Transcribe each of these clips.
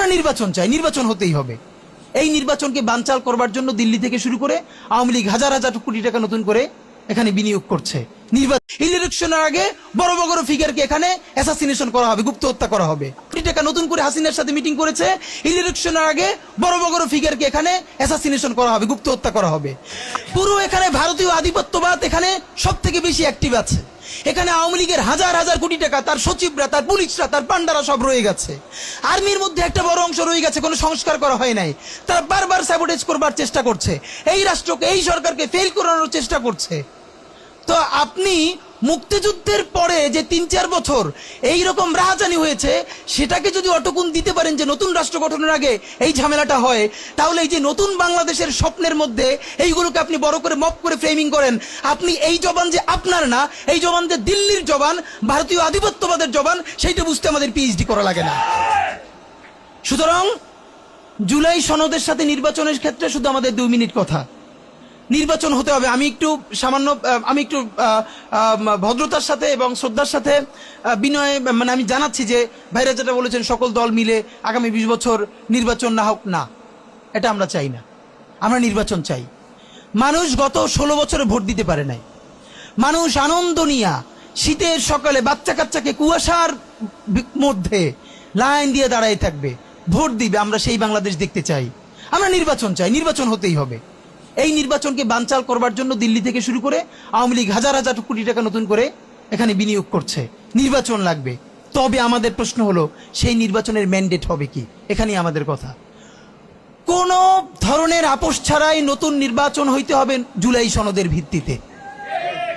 আমরা নির্বাচন চাই, নির্বাচন হতেই হবে। এই নির্বাচনকে বানচাল করবার জন্য দিল্লি থেকে শুরু করে আওয়ামী লীগ হাজার হাজার কোটি টাকা নতুন করে এখানে বিনিয়োগ করছে। ইলেকশনের আগে বড় বড় ফিগারকে এখানে অ্যাসাসিনেশন করা হবে, গুপ্ত হত্যা করা হবে। কোটি টাকা নতুন করে হাসিনার সাথে মিটিং করেছে, ইলেকশনের আগে বড় বড় ফিগারকে এখানে অ্যাসাসিনেশন করা হবে, গুপ্ত হত্যা করা হবে। পুরো এখানে ভারতীয় আধিপত্যবাদ এখানে সব থেকে বেশি অ্যাক্টিভ আছে। এখানে আওয়ামী লীগের হাজার হাজার কোটি টাকা, তার সচিবরা, তার পুলিশরা, তার পান্ডারা সব রয়ে গেছে। আর্মির মধ্যে একটা বড় অংশ রয়ে গেছে, কোনো সংস্কার করা হয় নাই। তারা বারবার স্যাবোটেজ করবার চেষ্টা করছে, এই রাষ্ট্রকে, এই সরকারকে ফেল করানোর চেষ্টা করছে। তো আপনি মুক্তিযুদ্ধের পরে যে ৩-৪ বছর এইরকম রাহাজানি হয়েছে, সেটাকে যদি অটকুন দিতে পারেন যে নতুন রাষ্ট্র গঠনের আগে এই ঝামেলাটা হয়, তাহলে এই যে নতুন বাংলাদেশের স্বপ্নের মধ্যে এইগুলোকে আপনি বড় করে মপ করে ফ্রেমিং করেন, আপনি এই জবান যে আপনার না, এই জবান যে দিল্লির জবান, ভারতীয় আধিপত্যবাদের জবান, সেইটা বুঝতে আমাদের পিএইচডি করা লাগে না। সুতরাং জুলাই সনদের সাথে নির্বাচনের ক্ষেত্রে শুধু আমাদের 2 মিনিট কথা। নির্বাচন হতে হবে। আমি একটু ভদ্রতার সাথে এবং শ্রদ্ধার সাথে বিনয় আমি জানাচ্ছি যে ভাইরা যেটা বলেছেন সকল দল মিলে আগামী 20 বছর নির্বাচন না হোক, না, এটা আমরা চাই না। আমরা নির্বাচন চাই। মানুষ গত 16 বছরে ভোট দিতে পারে নাই। মানুষ আনন্দ নিয়া শীতের সকালে বাচ্চা কাচ্চাকে কুয়াশার মধ্যে লাইন দিয়ে দাঁড়ায় থাকবে, ভোট দিবে। আমরা সেই বাংলাদেশ দেখতে চাই। আমরা নির্বাচন চাই, নির্বাচন হতেই হবে। এই নির্বাচনকে বানচাল করবার জন্য দিল্লি থেকে শুরু করে আওয়ামী লীগ হাজার হাজার কোটি টাকা নতুন করে এখানে বিনিয়োগ করছে। নির্বাচন লাগবে। তবে আমাদের প্রশ্ন হলো, সেই নির্বাচনের ম্যান্ডেট হবে কি? এখানেই আমাদের কথা। কোন ধরনের আপোষ ছাড়াই নতুন নির্বাচন হইতে হবে জুলাই সনদের ভিত্তিতে।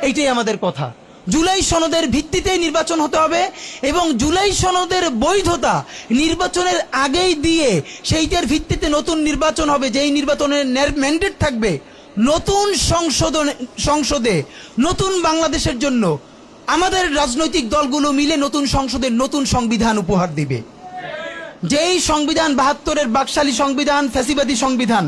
এইটাই আমাদের কথা। জুলাই সনদের ভিত্তিতেই নির্বাচন হতে হবে এবং জুলাই সনদের বৈধতা নির্বাচনের আগেই দিয়ে সেইটার ভিত্তিতে নতুন নির্বাচন হবে, যেই নির্বাচনের ম্যান্ডেট থাকবে নতুন সংসদে নতুন বাংলাদেশের জন্য আমাদের রাজনৈতিক দলগুলো মিলে নতুন সংসদে নতুন সংবিধান উপহার দিবে। যেই সংবিধান 72-এর বাকশালী সংবিধান, ফ্যাসিবাদী সংবিধান,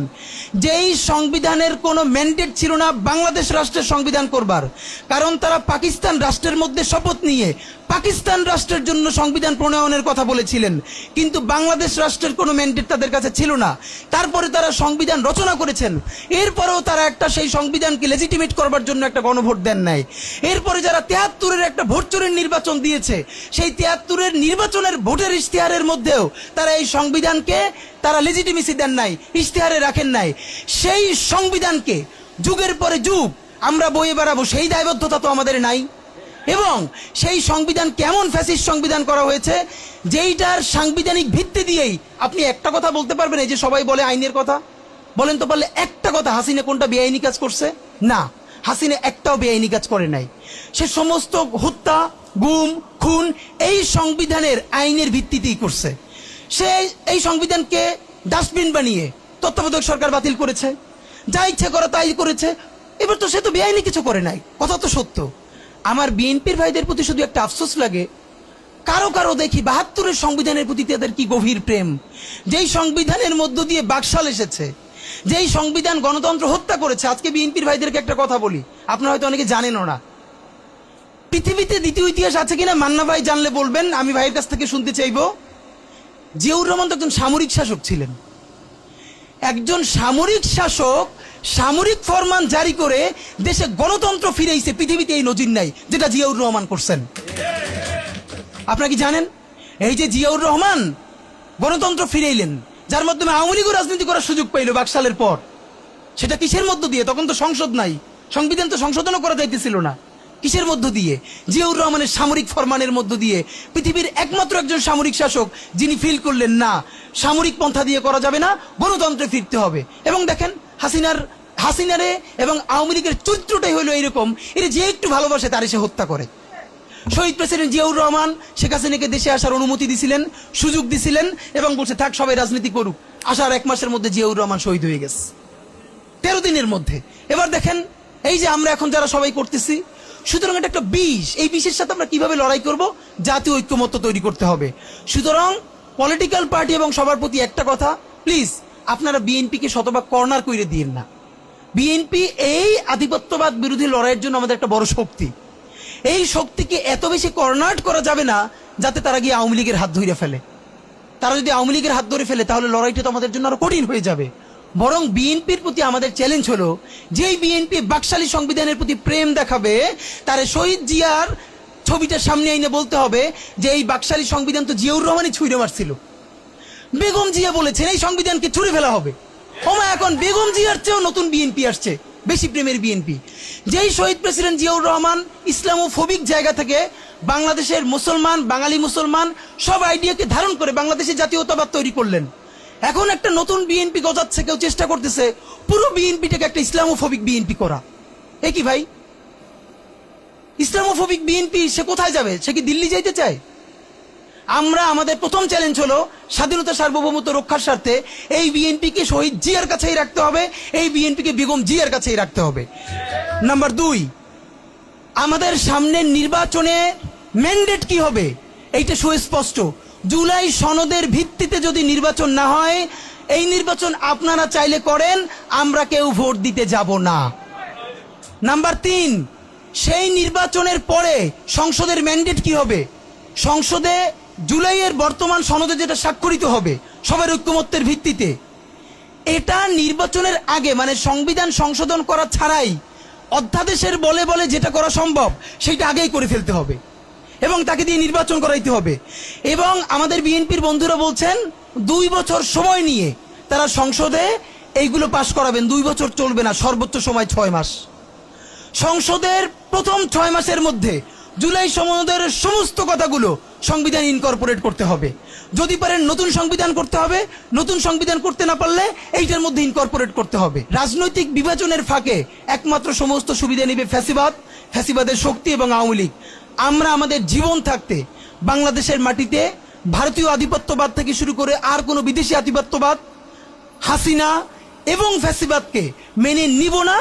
যেই সংবিধানের কোনো ম্যান্ডেট ছিল না বাংলাদেশ রাষ্ট্রের সংবিধান করবার, কারণ তারা পাকিস্তান রাষ্ট্রের মধ্যে শপথ নিয়ে পাকিস্তান রাষ্ট্রের জন্য সংবিধান প্রণয়নের কথা বলেছিলেন, কিন্তু বাংলাদেশ রাষ্ট্রের কোনো ম্যান্ডেট তাদের কাছে ছিল না। তারপরে তারা সংবিধান রচনা করেছেন, এরপরেও তারা একটা সেই সংবিধানকে লেজিটিমেট করবার জন্য একটা গণভোট দেন নাই। এরপরে যারা 73-এর একটা ভোট চোরের নির্বাচন দিয়েছে, সেই 73-এর নির্বাচনের ভোটের ইশতেহারের মধ্যেও তারা এই সংবিধানকে তারা লেজিটিমেসি দেন নাই, ইশতেহারে রাখেন নাই। সেই সংবিধানকে যুগের পরে যুগ আমরা বয়ে বেড়াবো, সেই দায়বদ্ধতা তো আমাদের নাই। এবং সেই সংবিধান কেমন ফ্যাসিস্ট সংবিধান করা হয়েছে, যেইটার সাংবিধানিক ভিত্তি দিয়েই আপনি একটা কথা বলতে পারবেন। এই যে সবাই বলে আইনের কথা, বলেন তো পারলে একটা কথা, হাসিনা কোনটা বেআইনি কাজ করছে? না, হাসিনা একটাও বেআইনি কাজ করে নাই। সে সমস্ত হত্যা, গুম, খুন এই সংবিধানের আইনের ভিত্তিতেই করছে। সে এই সংবিধানকে ডাস্টবিন বানিয়ে তত্ত্বাবধায়ক সরকার বাতিল করেছে, যা ইচ্ছে করা তাই করেছে। এবার তো সে তো বেআইনি কিছু করে নাই, কথা তো সত্য। আমার বিএনপির ভাইদের প্রতি শুধু একটা আফসোস লাগে, কারো কারো দেখি 72-এর সংবিধানের প্রতি তাদের কি গভীর প্রেম। যেই সংবিধানের মধ্য দিয়ে বাকশাল এসেছে, যেই সংবিধান গণতন্ত্র হত্যা করেছে। আজকে বিএনপির ভাইদেরকে একটা কথা বলি, আপনারা হয়তো অনেকে জানেনও না। পৃথিবীতে দ্বিতীয় ইতিহাস আছে কিনা মান্না ভাই জানলে বলবেন, আমি ভাইয়ের কাছ থেকে শুনতে চাইব। জিয়াউর রহমান তো একজন সামরিক শাসক ছিলেন। একজন সামরিক শাসক সামরিক ফরমান জারি করে দেশে গণতন্ত্র ফিরেইছে, পৃথিবীতে এই নজির নাই যেটা জিয়াউর রহমান করছেন। আপনারা কি জানেন? এই যে জিয়াউর রহমান গণতন্ত্র ফিরাইলেন, যার মাধ্যমে আওয়ামী লীগও রাজনীতি করার সুযোগ পাইল বাকশালের পর, সেটা কিসের মধ্য দিয়ে? তখন তো সংসদ নাই, সংবিধান তো সংশোধনও করা যাইতেছিল না। কিসের মধ্য দিয়ে? জিয়াউর রহমানের সামরিক ফরমানের মধ্য দিয়ে। পৃথিবীর একমাত্র একজন সামরিক শাসক যিনি ফিল করলেন না, সামরিক পন্থা দিয়ে করা যাবে না, গণতন্ত্রে ফিরতে হবে। এবং দেখেন হাসিনারে এবং আওয়ামী লীগের চরিত্রটাই হলো এইরকম, এর যে একটু ভালোবাসে তার সে হত্যা করে। শহীদ প্রেসিডেন্ট জিয়াউর রহমান শেখ হাসিনাকে দেশে আসার অনুমতি দিছিলেন, সুযোগ দিছিলেন এবং বলছে থাক সবাই রাজনীতি করুক। আসার 1 মাসের মধ্যে জিয়াউর রহমান শহীদ হয়ে গেছে, 13 দিনের মধ্যে। এবার দেখেন এই যে আমরা এখন যারা সবাই করতেছি, সুতরাং এটা একটা বিষ। এই বিষের সাথে আমরা কিভাবে লড়াই করব? জাতীয় ঐক্যমত্য তৈরি করতে হবে। সুতরাং পলিটিক্যাল পার্টি এবং সবার প্রতি একটা কথা, প্লিজ আপনারা বিএনপিকে শতভাগ কর্নার করে দিয়েন না। বিএনপি এই আধিপত্যবাদ বিরোধী লড়াইয়ের জন্য আমাদের একটা বড় শক্তি। এই শক্তিকে এত বেশি কর্নার করা যাবে না যাতে তারা গিয়ে আওয়ামী লীগের হাত ধরে ফেলে। তারা যদি আওয়ামী লীগের হাত ধরে ফেলে তাহলে লড়াইটা তো আমাদের জন্য আরো কঠিন হয়ে যাবে। বরং বিএনপির প্রতি আমাদের চ্যালেঞ্জ হলো, যেই বিএনপি বাকশালী সংবিধানের প্রতি প্রেম দেখাবে, তারে শহীদ জিয়ার ছবিটা সামনে এনে বলতে হবে যে এই বাকশালী সংবিধান তো জিয়াউর রহমানই ছুঁড়ে মারছিল। বেগম জিয়া বলেছেন এই সংবিধানকে ছুঁড়ে ফেলা হবে। ওমা এখন বেগম জিয়ার চেয়েও নতুন বিএনপি আসছে, বেশি প্রেমের বিএনপি। যেই শহীদ প্রেসিডেন্ট জিয়াউর রহমান ইসলামোফোবিক জায়গা থেকে বাংলাদেশের মুসলমান, বাঙালি মুসলমান সব আইডিয়াকে ধারণ করে বাংলাদেশের জাতীয়তাবাদ তৈরি করলেন। এখন একটা নতুন বিএনপি গজাচ্ছে, কেউ চেষ্টা করতেছে পুরো বিএনপিটাকে একটা ইসলামোফোবিক বিএনপি করা। এ কি ভাই, ইসলামোফোবিক বিএনপি সে কোথায় যাবে? সে কি দিল্লি যাইতে চায়? আমরা আমাদের প্রথম চ্যালেঞ্জ হলো স্বাধীনতা সার্বভৌমত্ব রক্ষার স্বার্থে এই বিএনপিকে শহীদ জিয়ার কাছেই রাখতে হবে, এই বিএনপিকে বেগম জিয়ার কাছেই রাখতে হবে। নাম্বার 2, আমাদের সামনের নির্বাচনে ম্যান্ডেট কি হবে এইটা সুস্পষ্ট। জুলাই সনদের ভিত্তিতে যদি নির্বাচন না হয়, এই নির্বাচন আপনারা চাইলে করেন, আমরা কেউ ভোট দিতে যাব না। নাম্বার 3, সেই নির্বাচনের পরে সংসদের ম্যান্ডেট কি হবে? সংসদে জুলাইয়ের বর্তমান সনদে যেটা স্বাক্ষরিত হবে সবার ঐক্যমত্যের ভিত্তিতে, এটা নির্বাচনের আগে মানে সংবিধান সংশোধন করা ছাড়াই অধ্যাদেশের বলে বলে যেটা করা সম্ভব সেটা আগেই করে ফেলতে হবে এবং তাকে দিয়ে নির্বাচন করাইতে হবে। এবং আমাদের বিএনপির বন্ধুরা বলছেন 2 বছর সময় নিয়ে তারা সংসদে এইগুলো পাশ করাবেন। 2 বছর চলবে না, সর্বোচ্চ সময় 6 মাস। সংসদের প্রথম 6 মাসের মধ্যে জুলাই সনদের সমস্ত কথাগুলো সংবিধান ইনকর্পোরেট করতে হবে। যদি পারেন নতুন সংবিধান করতে হবে, নতুন সংবিধান করতে না পারলে এইটার মধ্যে ইনকর্পোরেট করতে হবে। রাজনৈতিক বিভাজনের ফাঁকে একমাত্র সমস্ত সুবিধা নেবে ফ্যাসিবাদ, ফ্যাসিবাদের শক্তি এবং আওয়ামী লীগ। আমরা আমাদের জীবন থাকতে বাংলাদেশের মাটিতে ভারতীয় আধিপত্যবাদ থেকে শুরু করে আর কোনো বিদেশি আধিপত্যবাদ, হাসিনা এবং ফ্যাসিবাদকে মেনে নিব না।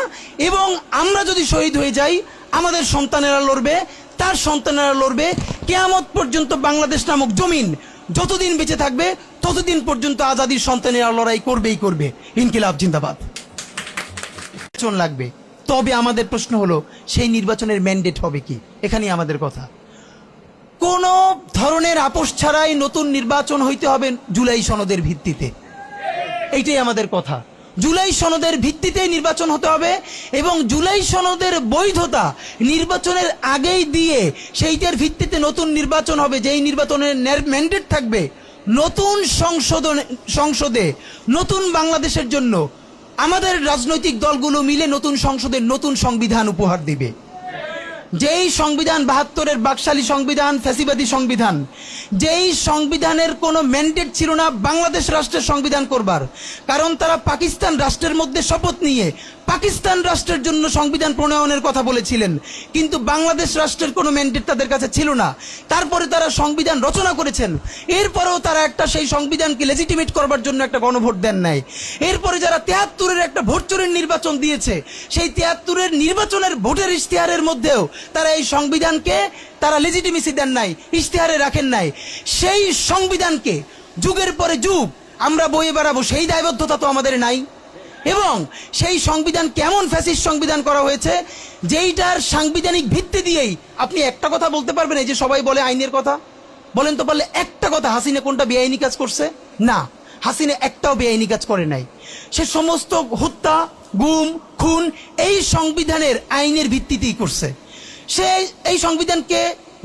এবং আমরা যদি শহীদ হয়ে যাই, আমাদের সন্তানেরা লড়বে, তার সন্তানেরা লড়বে। কিয়ামত পর্যন্ত বাংলাদেশ নামক জমিন যতদিন বেঁচে থাকবে ততদিন পর্যন্ত আজাদির সন্তানেরা লড়াই করবেই করবে। ইনকিলাব জিন্দাবাদ। নির্বাচন লাগবে, তবে আমাদের প্রশ্ন হলো সেই নির্বাচনের ম্যান্ডেট হবে কি? এখানেই আমাদের কথা। কোন ধরনের আপোষ ছাড়াই নতুন নির্বাচন হইতে হবে জুলাই সনদের ভিত্তিতে, এইটাই আমাদের কথা। জুলাই সনদের ভিত্তিতেই নির্বাচন হতে হবে এবং জুলাই সনদের বৈধতা নির্বাচনের আগেই দিয়ে সেইটার ভিত্তিতে নতুন নির্বাচন হবে, যেই নির্বাচনের ম্যান্ডেট থাকবে নতুন সংসদে নতুন বাংলাদেশের জন্য আমাদের রাজনৈতিক দলগুলো মিলে নতুন সংসদে নতুন সংবিধান উপহার দিবে। যেই সংবিধান 72-এর বাকশালী সংবিধান, ফ্যাসিবাদী সংবিধান, যেই সংবিধানের কোনো ম্যান্ডেট ছিল না বাংলাদেশ রাষ্ট্রের সংবিধান করবার, কারণ তারা পাকিস্তান রাষ্ট্রের মধ্যে শপথ নিয়ে পাকিস্তান রাষ্ট্রের জন্য সংবিধান প্রণয়নের কথা বলেছিলেন, কিন্তু বাংলাদেশ রাষ্ট্রের কোনো ম্যান্ডেট তাদের কাছে ছিল না। তারপরে তারা সংবিধান রচনা করেছেন, এরপরেও তারা একটা সেই সংবিধানকে লেজিটিমেট করবার জন্য একটা গণভোট দেন নাই। এরপরে যারা 73-এর একটা ভোট চোরের নির্বাচন দিয়েছে, সেই 73-এর নির্বাচনের ভোটের ইশতেহারের মধ্যেও তারা এই সংবিধানকে তারা লেজিটিমেসি দেন নাই, ইশতেহারে রাখেন নাই। সেই সংবিধানকে যুগের পরে যুগ আমরা বয়ে বেড়াবো, সেই দায়বদ্ধতা তো আমাদের নাই। এবং সেই সংবিধান কেমন ফ্যাসিস্ট সংবিধান করা হয়েছে, যেইটার সাংবিধানিক ভিত্তি দিয়েই আপনি একটা কথা বলতে পারবেন। এই যে সবাই বলে আইনের কথা, বলেন তো পারলে একটা কথা, হাসিনা কোনটা বেআইনি কাজ করছে? না, হাসিনা একটাও বেআইনি কাজ করে নাই। সে সমস্ত হত্যা, গুম, খুন এই সংবিধানের আইনের ভিত্তিতেই করছে। সে এই সংবিধানকে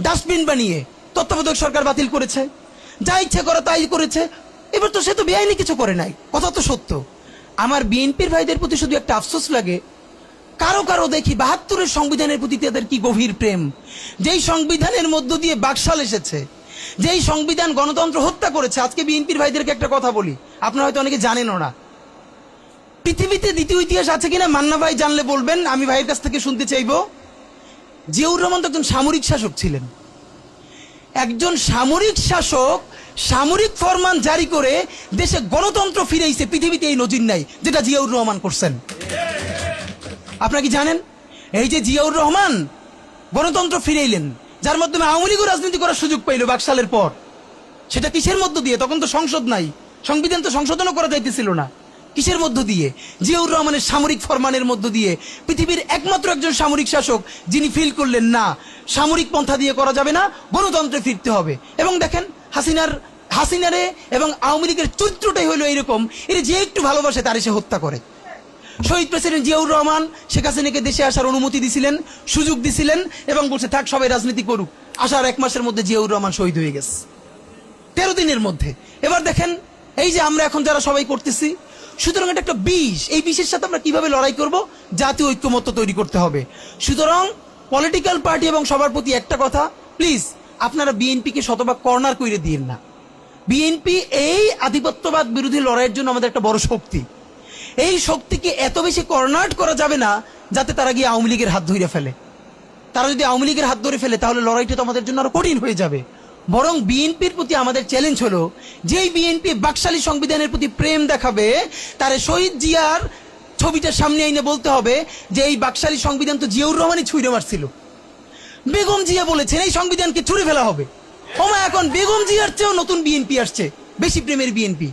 ডাস্টবিন বানিয়ে তত্ত্বাবধায়ক সরকার বাতিল করেছে, যা ইচ্ছে করে তাই করেছে। এবার তো সে তো বেআইনি কিছু করে নাই, কথা তো সত্য। আমার বিএনপির ভাইদের প্রতি শুধু একটা আফসোস লাগে, কারো কারো দেখি 72-এর সংবিধানের প্রতি তাদের কি গভীর প্রেম, যেই সংবিধানের মধ্য দিয়ে বাকশাল এসেছে, যেই সংবিধান গণতন্ত্র হত্যা করেছে। আজকে বিএনপির ভাইদেরকে একটা কথা বলি, আপনারা হয়তো অনেকে জানেনও না। পৃথিবীতে দ্বিতীয় ইতিহাস আছে কিনা মান্না ভাই জানলে বলবেন, আমি ভাইয়ের কাছ থেকে শুনতে চাইব। জিয়াউর রহমান তো একজন সামরিক শাসক ছিলেন। একজন সামরিক শাসক সামরিক ফরমান জারি করে দেশে গণতন্ত্র ফিরেইছে, পৃথিবীতে এই নজির নাই যেটা জিয়াউর রহমান করছেন। আপনারা কি জানেন এই যে জিয়াউর রহমান গণতন্ত্র ফিরাইলেন, যার মাধ্যমে আওয়ামী লীগও রাজনীতি করার সুযোগ পাইল বাকশালের পর, সেটা কিসের মধ্য দিয়ে? তখন তো সংসদ নাই, সংবিধান তো সংশোধনও করা যাইতেছিল না। কিসের মধ্য দিয়ে? জিয়াউর রহমানের সামরিক ফরমানের মধ্য দিয়ে। পৃথিবীর একমাত্র একজন সামরিক শাসক যিনি ফিল করলেন না সামরিক পন্থা দিয়ে করা যাবে না, গণতন্ত্রে ফিরতে হবে। এবং দেখেন হাসিনারে এবং আওয়ামী লীগের চরিত্রটাই হলো এইরকম, এর যে একটু ভালোবাসে তারে সে হত্যা করে। শহীদ প্রেসিডেন্ট জিয়াউর রহমান শেখ হাসিনাকে দেশে আসার অনুমতি দিছিলেন, সুযোগ দিছিলেন এবং বলছে থাক সবাই রাজনীতি করুক। আসার 1 মাসের মধ্যে জিয়াউর রহমান শহীদ হয়ে গেছে, 13 দিনের মধ্যে। এবার দেখেন এই যে আমরা এখন যারা সবাই করতেছি, সুতরাং এটা একটা বিষ। এই বিষের সাথে আমরা কিভাবে লড়াই করব? জাতীয় ঐক্যমত্য তৈরি করতে হবে। সুতরাং পলিটিক্যাল পার্টি এবং সবার প্রতি একটা কথা, প্লিজ আপনারা বিএনপিকে শতভাগ কর্নার করে দিয়েন না। বিএনপি এই আধিপত্যবাদ বিরোধী লড়াইয়ের জন্য আমাদের একটা বড় শক্তি। এই শক্তিকে এত বেশি কর্নার করা যাবে না যাতে তারা গিয়ে আওয়ামী লীগের হাত ধরে ফেলে। তারা যদি আওয়ামী লীগের হাত ধরে ফেলে তাহলে লড়াইটা তো আমাদের জন্য আরো কঠিন হয়ে যাবে। বরং বিএনপির প্রতি আমাদের চ্যালেঞ্জ হলো, যেই বিএনপি বাকশালী সংবিধানের প্রতি প্রেম দেখাবে তারে শহীদ জিয়ার ছবিটা সামনে এনে বলতে হবে যে এই বাকশালী সংবিধান তো জিয়াউর রহমানই ছুঁড়ে মারছিল। বেগম জিয়া বলেছেন এই সংবিধানকে ছুঁড়ে ফেলা হবে। ওমা এখন বেগম জিয়ার চেয়েও নতুন বিএনপি আসছে, বেশি প্রেমের বিএনপি।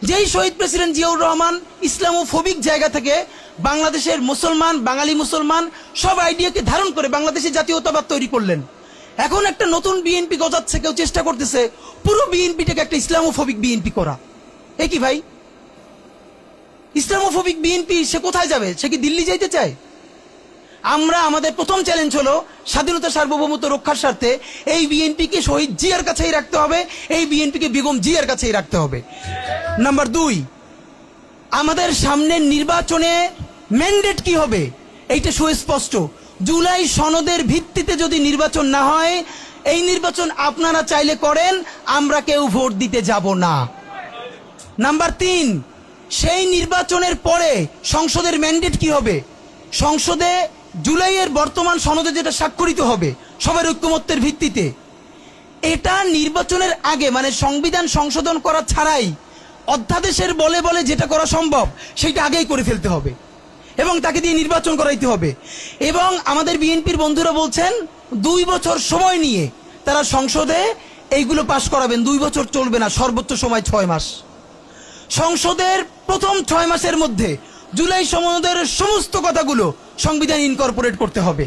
যেই শহীদ প্রেসিডেন্ট জিয়াউর রহমান ইসলামোফোবিক জায়গা থেকে বাংলাদেশের মুসলমান, বাঙালি মুসলমান সব আইডিয়াকে ধারণ করে বাংলাদেশের জাতীয়তাবাদ তৈরি করলেন। এখন একটা নতুন বিএনপি গজাচ্ছে, কেউ চেষ্টা করতেছে পুরো বিএনপিটাকে একটা ইসলামোফোবিক বিএনপি করা। এ কি ভাই, ইসলামোফোবিক বিএনপি সে কোথায় যাবে? সে কি দিল্লি যাইতে চায়? আমরা আমাদের প্রথম চ্যালেঞ্জ হলো স্বাধীনতা সার্বভৌমত্ব রক্ষার স্বার্থে এই বিএনপিকে শহীদ জিয়ার কাছেই রাখতে হবে, এই বিএনপিকে বেগম জিয়ার কাছেই রাখতে হবে। নাম্বার 2, আমাদের সামনের নির্বাচনে ম্যান্ডেট কি হবে এইটা সুস্পষ্ট। জুলাই সনদের ভিত্তিতে যদি নির্বাচন না হয়, এই নির্বাচন আপনারা চাইলে করেন, আমরা কেউ ভোট দিতে যাব না। নাম্বার 3, সেই নির্বাচনের পরে সংসদের ম্যান্ডেট কি হবে? সংসদে জুলাইয়ের বর্তমান সনদে যেটা স্বাক্ষরিত হবে সবার ঐক্যমত্যের ভিত্তিতে, এটা নির্বাচনের আগে মানে সংবিধান সংশোধন করা ছাড়াই অধ্যাদেশের বলে বলে যেটা করা সম্ভব সেটা আগেই করে ফেলতে হবে এবং তাকে দিয়ে নির্বাচন করাইতে হবে। এবং আমাদের বিএনপির বন্ধুরা বলছেন 2 বছর সময় নিয়ে তারা সংসদে এইগুলো পাশ করাবেন। 2 বছর চলবে না, সর্বোচ্চ সময় 6 মাস। সংসদের প্রথম 6 মাসের মধ্যে জুলাই সনদের সমস্ত কথাগুলো সংবিধান ইনকর্পোরেট করতে হবে।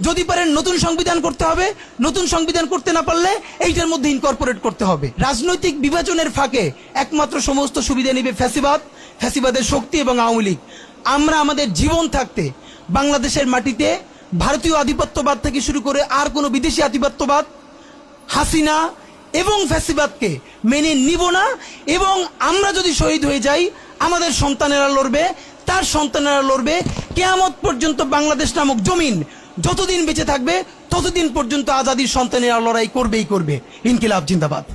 যদি পারেন নতুন সংবিধান করতে হবে, নতুন সংবিধান করতে না পারলে এইটার মধ্যে ইনকর্পোরেট করতে হবে। রাজনৈতিক বিভাজনের ফাঁকে একমাত্র সমস্ত সুবিধা নেবে ফ্যাসিবাদ, ফ্যাসিবাদের শক্তি এবং আওয়ামী লীগ। আমরা আমাদের জীবন থাকতে বাংলাদেশের মাটিতে ভারতীয় আধিপত্যবাদ থেকে শুরু করে আর কোনো বিদেশি আধিপত্যবাদ, হাসিনা এবং ফ্যাসিবাদকে মেনে নিব না। এবং আমরা যদি শহীদ হয়ে যাই, আমাদের সন্তানেরা লড়বে, তার সন্তানেরা লড়বে। কিয়ামত পর্যন্ত বাংলাদেশ নামক জমিন যতদিন বেঁচে থাকবে ততদিন পর্যন্ত আজাদির সন্তানেরা লড়াই করবেই করবে। ইনকিলাব জিন্দাবাদ।